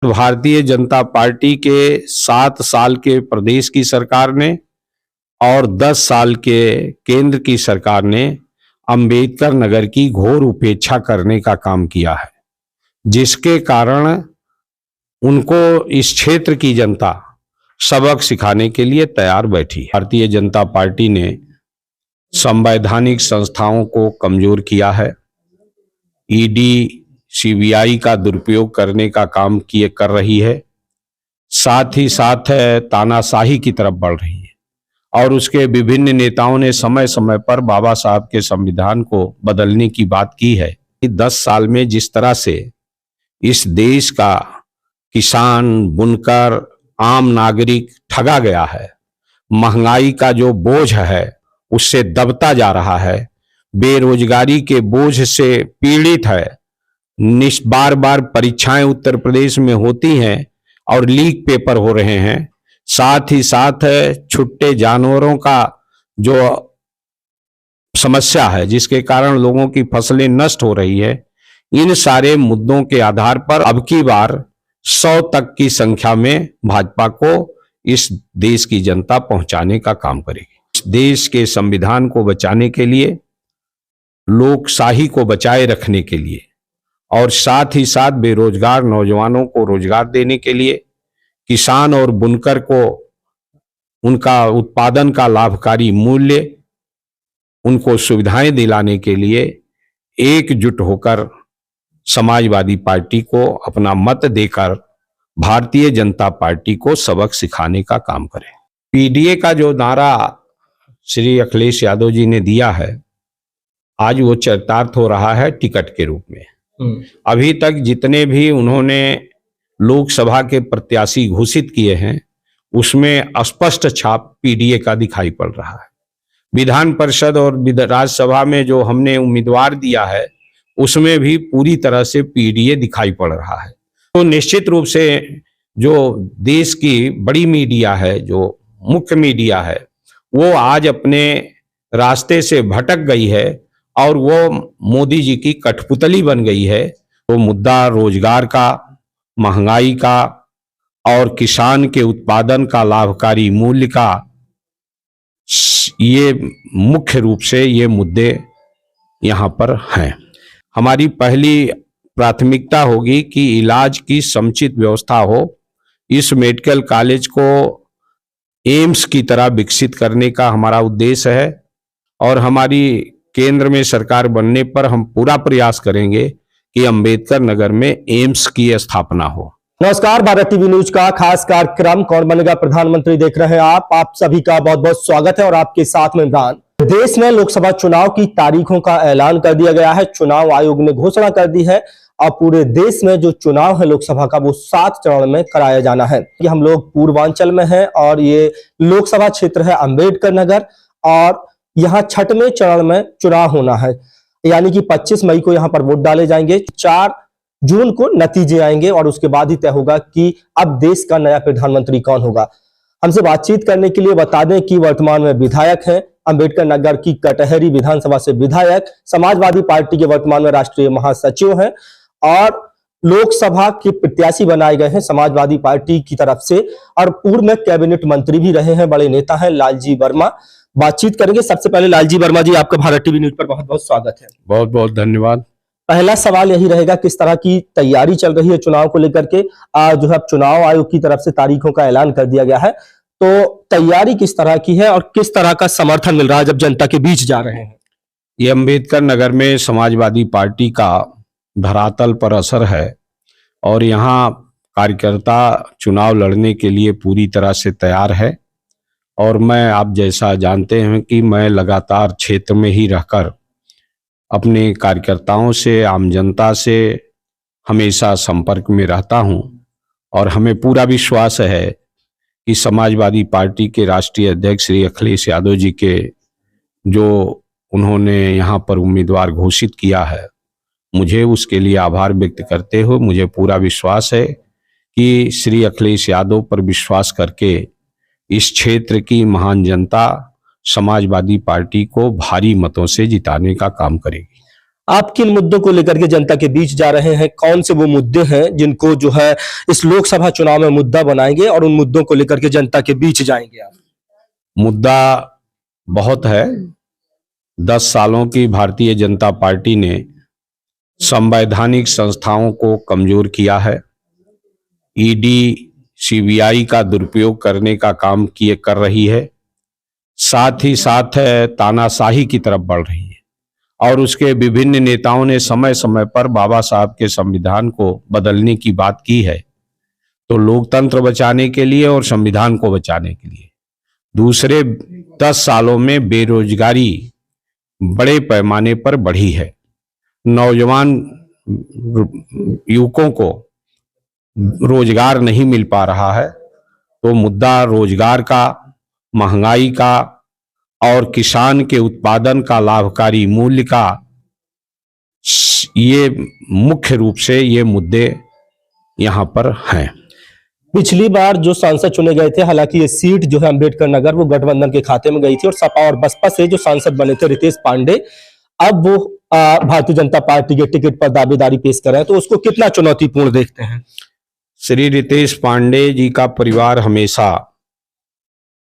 Bharatiya Janata party के 7 साल के प्रदेश की सरकार ने और 10 साल के केंद्र की सरकार ने अंबेडकर नगर की घोर उपेक्षा करने का काम किया है, जिसके कारण उनको इस क्षेत्र की जनता सबक सिखाने के लिए तैयार बैठी। भारतीय जनता पार्टी ने संवैधानिक संस्थाओं को कमजोर किया है, ईडी सीबीआई का दुरुपयोग करने का काम कर रही है, साथ ही साथ तानाशाही की तरफ बढ़ रही है और उसके विभिन्न नेताओं ने समय समय पर बाबा साहब के संविधान को बदलने की बात की है। 10 साल में जिस तरह से इस देश का किसान, बुनकर, आम नागरिक ठगा गया है, महंगाई का जो बोझ है उससे दबता जा रहा है, बेरोजगारी के बोझ से पीड़ित है, बार बार परीक्षाएं उत्तर प्रदेश में होती हैं और लीक पेपर हो रहे हैं, साथ ही साथ छुट्टे जानवरों का जो समस्या है जिसके कारण लोगों की फसलें नष्ट हो रही है। इन सारे मुद्दों के आधार पर अब की बार 100 तक की संख्या में भाजपा को इस देश की जनता पहुंचाने का काम करेगी। इस देश के संविधान को बचाने के लिए, लोकशाही को बचाए रखने के लिए और साथ ही साथ बेरोजगार नौजवानों को रोजगार देने के लिए, किसान और बुनकर को उनका उत्पादन का लाभकारी मूल्य, उनको सुविधाएं दिलाने के लिए एकजुट होकर समाजवादी पार्टी को अपना मत देकर भारतीय जनता पार्टी को सबक सिखाने का काम करें। पीडीए का जो नारा श्री अखिलेश यादव जी ने दिया है, आज वो चरितार्थ हो रहा है टिकट के रूप में। अभी तक जितने भी उन्होंने लोकसभा के प्रत्याशी घोषित किए हैं उसमें स्पष्ट छाप पीडीए का दिखाई पड़ रहा है। विधान परिषद और राज्यसभा में जो हमने उम्मीदवार दिया है उसमें भी पूरी तरह से पीडीए दिखाई पड़ रहा है। तो निश्चित रूप से जो देश की बड़ी मीडिया है, जो मुख्य मीडिया है, वो आज अपने रास्ते से भटक गई है और वो मोदी जी की कठपुतली बन गई है। तो मुद्दा रोजगार का, महंगाई का और किसान के उत्पादन का लाभकारी मूल्य का, ये मुख्य रूप से ये मुद्दे यहाँ पर हैं। हमारी पहली प्राथमिकता होगी कि इलाज की समुचित व्यवस्था हो। इस मेडिकल कॉलेज को एम्स की तरह विकसित करने का हमारा उद्देश्य है और हमारी केंद्र में सरकार बनने पर हम पूरा प्रयास करेंगे कि अंबेडकर नगर में एम्स की स्थापना हो। नमस्कार, भारत टीवी न्यूज का खास कार्यक्रम कौन बनेगा प्रधानमंत्री देख रहे हैं आप सभी का बहुत बहुत स्वागत है और आपके साथ में इमरान। देश में लोकसभा चुनाव की तारीखों का ऐलान कर दिया गया है। चुनाव आयोग ने घोषणा कर दी है और पूरे देश में जो चुनाव है लोकसभा का वो 7 चरण में कराया जाना है। ये हम लोग पूर्वांचल में हैं और ये लोकसभा क्षेत्र है अंबेडकर नगर और यहाँ 6वें चरण में चुनाव होना है, यानी कि 25 मई को यहाँ पर वोट डाले जाएंगे। 4 जून को नतीजे आएंगे और उसके बाद ही तय होगा कि अब देश का नया प्रधानमंत्री कौन होगा। हमसे बातचीत करने के लिए बता दें कि वर्तमान में विधायक हैं, अंबेडकर नगर की कटहरी विधानसभा से विधायक, समाजवादी पार्टी के वर्तमान में राष्ट्रीय महासचिव हैं और लोकसभा के प्रत्याशी बनाए गए हैं समाजवादी पार्टी की तरफ से और पूर्व में कैबिनेट मंत्री भी रहे हैं, बड़े नेता हैं लालजी वर्मा। बातचीत करेंगे। सबसे पहले लालजी वर्मा जी, आपका भारत टीवी न्यूज पर बहुत बहुत स्वागत है। बहुत बहुत धन्यवाद। पहला सवाल यही रहेगा, किस तरह की तैयारी चल रही है चुनाव को लेकर के? जो है चुनाव आयोग की तरफ से तारीखों का ऐलान कर दिया गया है, तो तैयारी किस तरह की है और किस तरह का समर्थन मिल रहा है जब जनता के बीच जा रहे हैं? ये अंबेडकर नगर में समाजवादी पार्टी का धरातल पर असर है और यहाँ कार्यकर्ता चुनाव लड़ने के लिए पूरी तरह से तैयार है और मैं, आप जैसा जानते हैं कि मैं लगातार क्षेत्र में ही रहकर अपने कार्यकर्ताओं से, आम जनता से हमेशा संपर्क में रहता हूं और हमें पूरा विश्वास है कि समाजवादी पार्टी के राष्ट्रीय अध्यक्ष श्री अखिलेश यादव जी के जो उन्होंने यहाँ पर उम्मीदवार घोषित किया है, मुझे उसके लिए आभार व्यक्त करते हुए मुझे पूरा विश्वास है कि श्री अखिलेश यादव पर विश्वास करके इस क्षेत्र की महान जनता समाजवादी पार्टी को भारी मतों से जिताने का काम करेगी। आप किन मुद्दों को लेकर के जनता के बीच जा रहे हैं? कौन से वो मुद्दे हैं जिनको जो है इस लोकसभा चुनाव में मुद्दा बनाएंगे और उन मुद्दों को लेकर के जनता के बीच जाएंगे आप? मुद्दा बहुत है। 10 सालों की भारतीय जनता पार्टी ने संवैधानिक संस्थाओं को कमजोर किया है। ईडी, सीबीआई का दुरुपयोग करने का काम कर रही है, साथ ही साथ तानाशाही की तरफ बढ़ रही है और उसके विभिन्न नेताओं ने समय समय पर बाबा साहब के संविधान को बदलने की बात की है, तो लोकतंत्र बचाने के लिए और संविधान को बचाने के लिए। दूसरे 10 सालों में बेरोजगारी बड़े पैमाने पर बढ़ी है। नौजवान युवकों को रोजगार नहीं मिल पा रहा है, तो मुद्दा रोजगार का, महंगाई का और किसान के उत्पादन का लाभकारी मूल्य का, ये मुख्य रूप से ये मुद्दे यहाँ पर हैं। पिछली बार जो सांसद चुने गए थे, हालांकि ये सीट जो है अंबेडकर नगर वो गठबंधन के खाते में गई थी और सपा और बसपा से जो सांसद बने थे रितेश पांडे, अब वो भारतीय जनता पार्टी के टिकट पर दावेदारी पेश कर रहे हैं, तो उसको कितना चुनौतीपूर्ण देखते हैं? श्री रितेश पांडे जी का परिवार हमेशा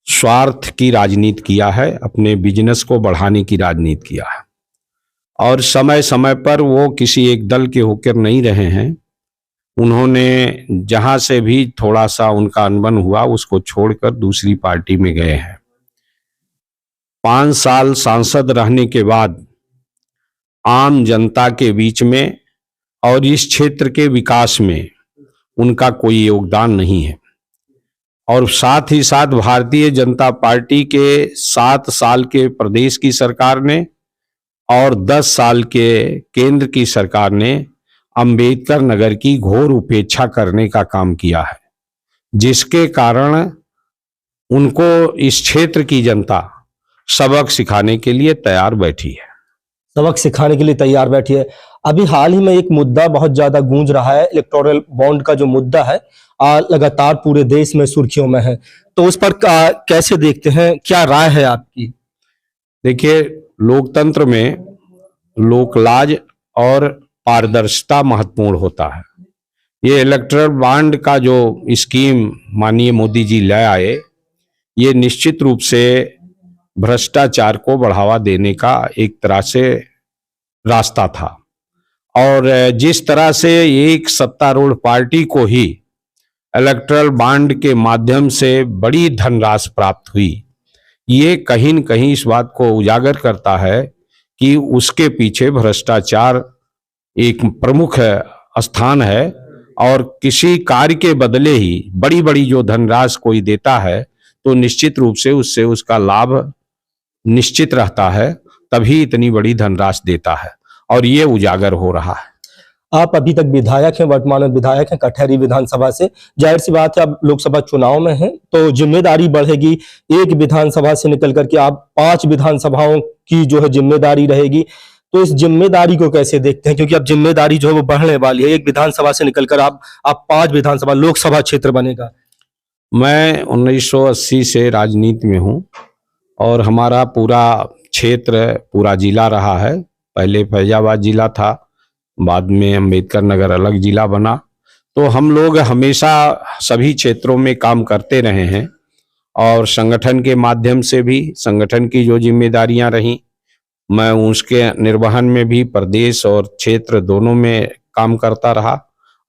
स्वार्थ की राजनीति किया है, अपने बिजनेस को बढ़ाने की राजनीति किया है और समय समय पर वो किसी एक दल के होकर नहीं रहे हैं। उन्होंने जहां से भी थोड़ा सा उनका अनबन हुआ उसको छोड़कर दूसरी पार्टी में गए हैं। 5 साल सांसद रहने के बाद आम जनता के बीच में और इस क्षेत्र के विकास में उनका कोई योगदान नहीं है और साथ ही साथ भारतीय जनता पार्टी के 7 साल के प्रदेश की सरकार ने और 10 साल के केंद्र की सरकार ने अंबेडकर नगर की घोर उपेक्षा करने का काम किया है, जिसके कारण उनको इस क्षेत्र की जनता सबक सिखाने के लिए तैयार बैठी है। सबक सिखाने के लिए तैयार बैठी है। अभी हाल ही में एक मुद्दा बहुत ज्यादा गूंज रहा है, इलेक्टोरल बॉन्ड का जो मुद्दा है लगातार पूरे देश में सुर्खियों में है, तो उस पर कैसे देखते हैं, क्या राय है आपकी? देखिए, लोकतंत्र में लोकलाज और पारदर्शिता महत्वपूर्ण होता है। ये इलेक्टोरल बॉन्ड का जो स्कीम माननीय मोदी जी ले आए, ये निश्चित रूप से भ्रष्टाचार को बढ़ावा देने का एक तरह से रास्ता था और जिस तरह से एक सत्तारूढ़ पार्टी को ही इलेक्टोरल बॉन्ड के माध्यम से बड़ी धनराशि प्राप्त हुई, ये कहीं न कहीं इस बात को उजागर करता है कि उसके पीछे भ्रष्टाचार एक प्रमुख स्थान है और किसी कार्य के बदले ही बड़ी बड़ी जो धनराशि कोई देता है तो निश्चित रूप से उससे उसका लाभ निश्चित रहता है, तभी इतनी बड़ी धनराशि देता है और ये उजागर हो रहा है। आप अभी तक विधायक हैं, वर्तमान में विधायक हैं कटहरी विधानसभा से। जाहिर सी बात है अब लोकसभा चुनाव में हैं तो जिम्मेदारी बढ़ेगी। एक विधानसभा से निकल करके आप 5 विधानसभाओं की जो है जिम्मेदारी रहेगी, तो इस जिम्मेदारी को कैसे देखते हैं? क्योंकि अब जिम्मेदारी जो है वो बढ़ने वाली है, एक विधानसभा से निकलकर आप 5 विधानसभा लोकसभा क्षेत्र बनेगा। मैं 1980 से राजनीति में हूँ और हमारा पूरा क्षेत्र, पूरा जिला रहा है। पहले फैजाबाद जिला था, बाद में अंबेडकर नगर अलग जिला बना, तो हम लोग हमेशा सभी क्षेत्रों में काम करते रहे हैं और संगठन के माध्यम से भी संगठन की जो जिम्मेदारियां रहीं, मैं उसके निर्वहन में भी प्रदेश और क्षेत्र दोनों में काम करता रहा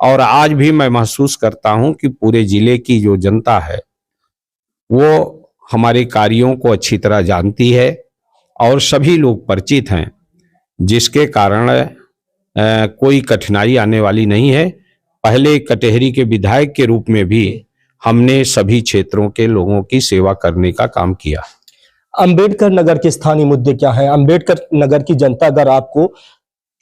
और आज भी मैं महसूस करता हूं कि पूरे जिले की जो जनता है वो हमारे कार्यों को अच्छी तरह जानती है और सभी लोग परिचित हैं, जिसके कारण कोई कठिनाई आने वाली नहीं है। पहले कटहरी के विधायक के रूप में भी हमने सभी क्षेत्रों के लोगों की सेवा करने का काम किया। अंबेडकर नगर के स्थानीय मुद्दे क्या हैं? अंबेडकर नगर की जनता अगर आपको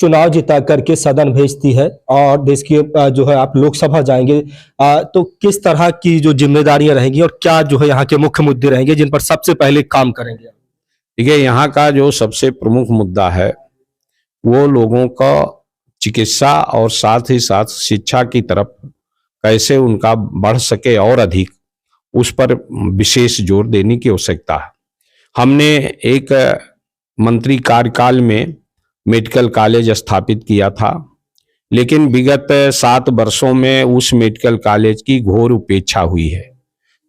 चुनाव जिता करके सदन भेजती है और देश की जो है आप लोकसभा जाएंगे, तो किस तरह की जो जिम्मेदारियां रहेंगी और क्या जो है यहाँ के मुख्य मुद्दे रहेंगे जिन पर सबसे पहले काम करेंगे? देखिए, यहाँ का जो सबसे प्रमुख मुद्दा है वो लोगों का चिकित्सा और साथ ही साथ शिक्षा की तरफ कैसे उनका बढ़ सके और अधिक, उस पर विशेष जोर देने की आवश्यकता है। हमने एक मंत्री कार्यकाल में मेडिकल कॉलेज स्थापित किया था, लेकिन विगत 7 वर्षों में उस मेडिकल कॉलेज की घोर उपेक्षा हुई है,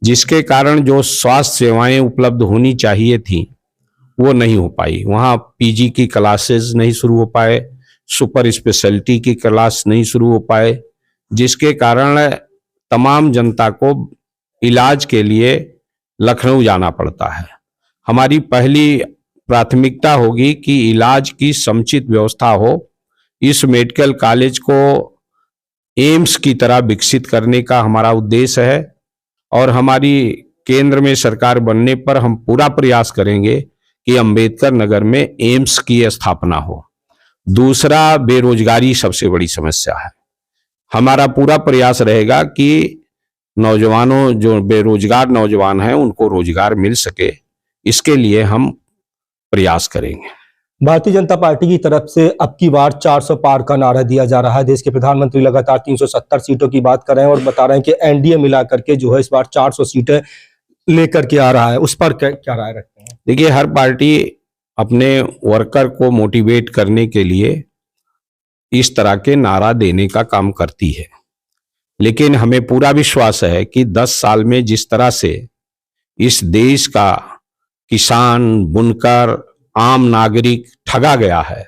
जिसके कारण जो स्वास्थ्य सेवाएं उपलब्ध होनी चाहिए थी वो नहीं हो पाई। वहाँ पीजी की क्लासेस नहीं शुरू हो पाए, सुपर स्पेशलिटी की क्लास नहीं शुरू हो पाए, जिसके कारण तमाम जनता को इलाज के लिए लखनऊ जाना पड़ता है। हमारी पहली प्राथमिकता होगी कि इलाज की समुचित व्यवस्था हो। इस मेडिकल कॉलेज को एम्स की तरह विकसित करने का हमारा उद्देश्य है और हमारी केंद्र में सरकार बनने पर हम पूरा प्रयास करेंगे कि अंबेडकर नगर में एम्स की स्थापना हो। दूसरा, बेरोजगारी सबसे बड़ी समस्या है। हमारा पूरा प्रयास रहेगा कि नौजवानों, जो बेरोजगार नौजवान हैं, उनको रोजगार मिल सके, इसके लिए हम प्रयास करेंगे। भारतीय जनता पार्टी की तरफ से अब की बार 400 पार का नारा दिया जा रहा है। देश के प्रधानमंत्री लगातार 370 सीटों की बात कर रहे हैं और बता रहे हैं कि एनडीए मिलाकर के जो है इस बार 400 सीटें लेकर के आ रहा है। उस पर क्या राय रखते हैं? देखिए, हर पार्टी अपने वर्कर को मोटिवेट करने के लिए इस तरह के नारा देने का काम करती है, लेकिन हमें पूरा विश्वास है कि 10 साल में जिस तरह से इस देश का किसान, बुनकर, आम नागरिक ठगा गया है,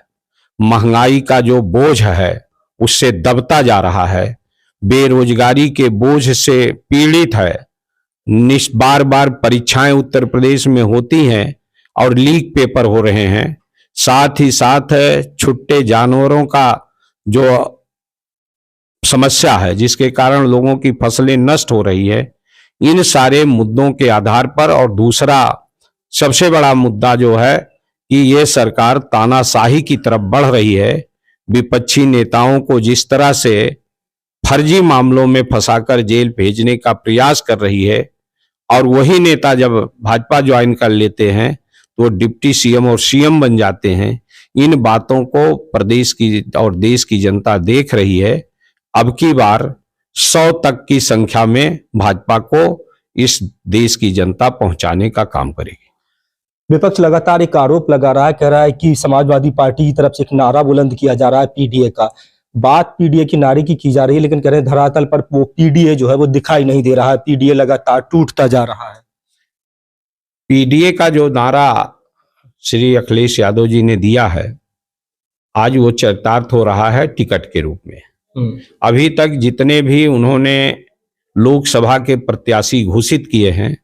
महंगाई का जो बोझ है उससे दबता जा रहा है, बेरोजगारी के बोझ से पीड़ित है, बार बार परीक्षाएं उत्तर प्रदेश में होती हैं और लीक पेपर हो रहे हैं, साथ ही साथ छुट्टे जानवरों का जो समस्या है जिसके कारण लोगों की फसलें नष्ट हो रही है, इन सारे मुद्दों के आधार पर, और दूसरा सबसे बड़ा मुद्दा जो है कि ये सरकार तानाशाही की तरफ बढ़ रही है। विपक्षी नेताओं को जिस तरह से फर्जी मामलों में फंसाकर जेल भेजने का प्रयास कर रही है, और वही नेता जब भाजपा ज्वाइन कर लेते हैं तो डिप्टी सीएम और सीएम बन जाते हैं। इन बातों को प्रदेश की और देश की जनता देख रही है। अब की बार 100 तक की संख्या में भाजपा को इस देश की जनता पहुंचाने का काम करेगी। विपक्ष लगातार एक आरोप लगा रहा है, कह रहा है कि समाजवादी पार्टी की तरफ से एक नारा बुलंद किया जा रहा है पीडीए का। बात पीडीए की नारे की जा रही है, लेकिन कह रहे हैं धरातल पर वो पीडीए जो है वो दिखाई नहीं दे रहा है, पीडीए लगातार टूटता जा रहा है। पीडीए का जो नारा श्री अखिलेश यादव जी ने दिया है, आज वो चरितार्थ हो रहा है टिकट के रूप में। अभी तक जितने भी उन्होंने लोकसभा के प्रत्याशी घोषित किए हैं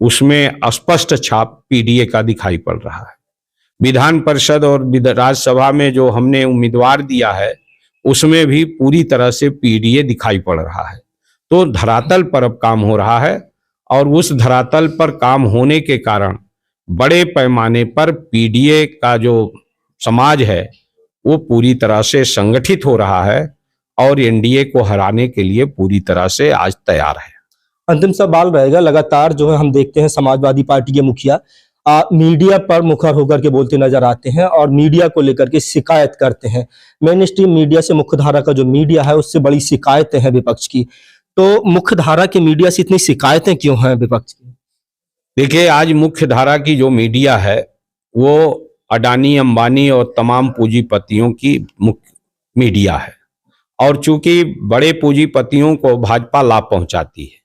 उसमें स्पष्ट छाप पीडीए का दिखाई पड़ रहा है। विधान परिषद और राज्यसभा में जो हमने उम्मीदवार दिया है उसमें भी पूरी तरह से पीडीए दिखाई पड़ रहा है। तो धरातल पर अब काम हो रहा है, और उस धरातल पर काम होने के कारण बड़े पैमाने पर पीडीए का जो समाज है वो पूरी तरह से संगठित हो रहा है और एनडीए को हराने के लिए पूरी तरह से आज तैयार है। अंतिम सवाल रहेगा, लगातार जो है हम देखते हैं समाजवादी पार्टी के मुखिया मीडिया पर मुखर होकर के बोलते नजर आते हैं और मीडिया को लेकर के शिकायत करते हैं। मेन स्ट्रीम मीडिया से मुख्यधारा का जो मीडिया है उससे बड़ी शिकायतें हैं विपक्ष की। तो मुख्यधारा के मीडिया से इतनी शिकायतें क्यों हैं विपक्ष की? देखिए, आज मुख्यधारा की जो मीडिया है वो अडानी, अंबानी और तमाम पूंजीपतियों की मुख्य मीडिया है, और चूंकि बड़े पूंजीपतियों को भाजपा लाभ पहुंचाती है,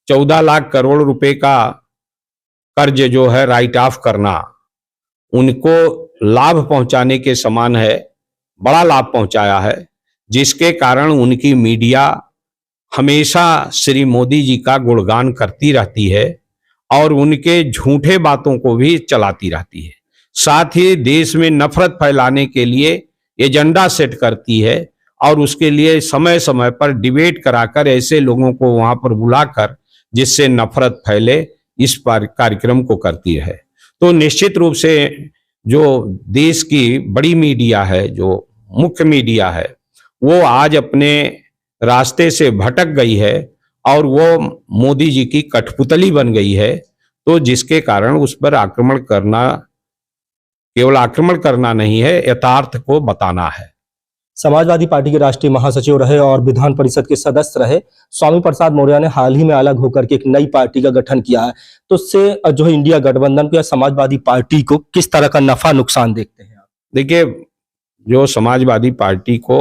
14 लाख करोड़ रुपए का कर्ज जो है राइट ऑफ करना उनको लाभ पहुंचाने के समान है, बड़ा लाभ पहुंचाया है, जिसके कारण उनकी मीडिया हमेशा श्री मोदी जी का गुणगान करती रहती है और उनके झूठे बातों को भी चलाती रहती है। साथ ही देश में नफरत फैलाने के लिए एजेंडा सेट करती है और उसके लिए समय समय पर डिबेट कराकर ऐसे लोगों को वहां पर बुलाकर जिससे नफरत फैले, इस कार्यक्रम को करती है। तो निश्चित रूप से जो देश की बड़ी मीडिया है, जो मुख्य मीडिया है, वो आज अपने रास्ते से भटक गई है और वो मोदी जी की कठपुतली बन गई है। तो जिसके कारण उस पर आक्रमण करना केवल आक्रमण करना नहीं है, यथार्थ को बताना है। समाजवादी पार्टी के राष्ट्रीय महासचिव रहे और विधान परिषद के सदस्य रहे स्वामी प्रसाद मौर्य ने हाल ही में अलग होकर के एक नई पार्टी का गठन किया है। तो उससे जो है इंडिया गठबंधन को या समाजवादी पार्टी को किस तरह का नफा नुकसान देखते हैं आप? देखिए, जो समाजवादी पार्टी को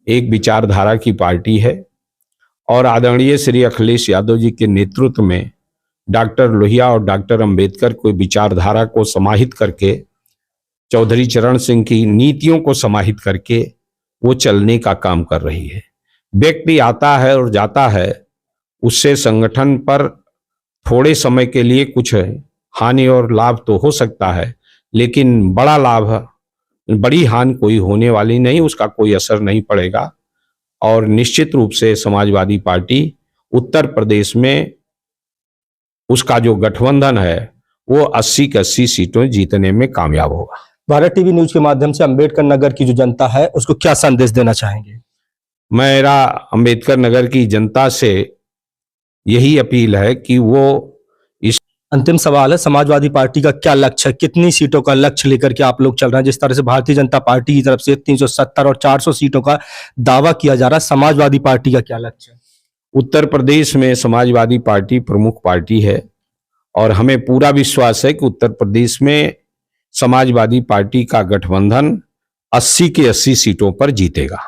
एक विचारधारा की पार्टी है और आदरणीय श्री अखिलेश यादव जी के नेतृत्व में डॉक्टर लोहिया और डॉक्टर अंबेडकर को विचारधारा को समाहित करके, चौधरी चरण सिंह की नीतियों को समाहित करके वो चलने का काम कर रही है। व्यक्ति आता है और जाता है, उससे संगठन पर थोड़े समय के लिए कुछ हानि और लाभ तो हो सकता है, लेकिन बड़ा लाभ, बड़ी हानि कोई होने वाली नहीं, उसका कोई असर नहीं पड़ेगा। और निश्चित रूप से समाजवादी पार्टी उत्तर प्रदेश में उसका जो गठबंधन है वो 80 की 80 सीटें जीतने में कामयाब होगा। भारत टीवी न्यूज के माध्यम से अंबेडकर नगर की जो जनता है उसको क्या संदेश देना चाहेंगे? मेरा अंबेडकर नगर की जनता से यही अपील है कि वो इस अंतिम सवाल है, समाजवादी पार्टी का क्या लक्ष्य है? कितनी सीटों का लक्ष्य लेकर के आप लोग चल रहे हैं? जिस तरह से भारतीय जनता पार्टी की तरफ से 370 और 400 सीटों का दावा किया जा रहा है, समाजवादी पार्टी का क्या लक्ष्य है? उत्तर प्रदेश में समाजवादी पार्टी प्रमुख पार्टी है और हमें पूरा विश्वास है कि उत्तर प्रदेश में समाजवादी पार्टी का गठबंधन 80 की 80 सीटों पर जीतेगा।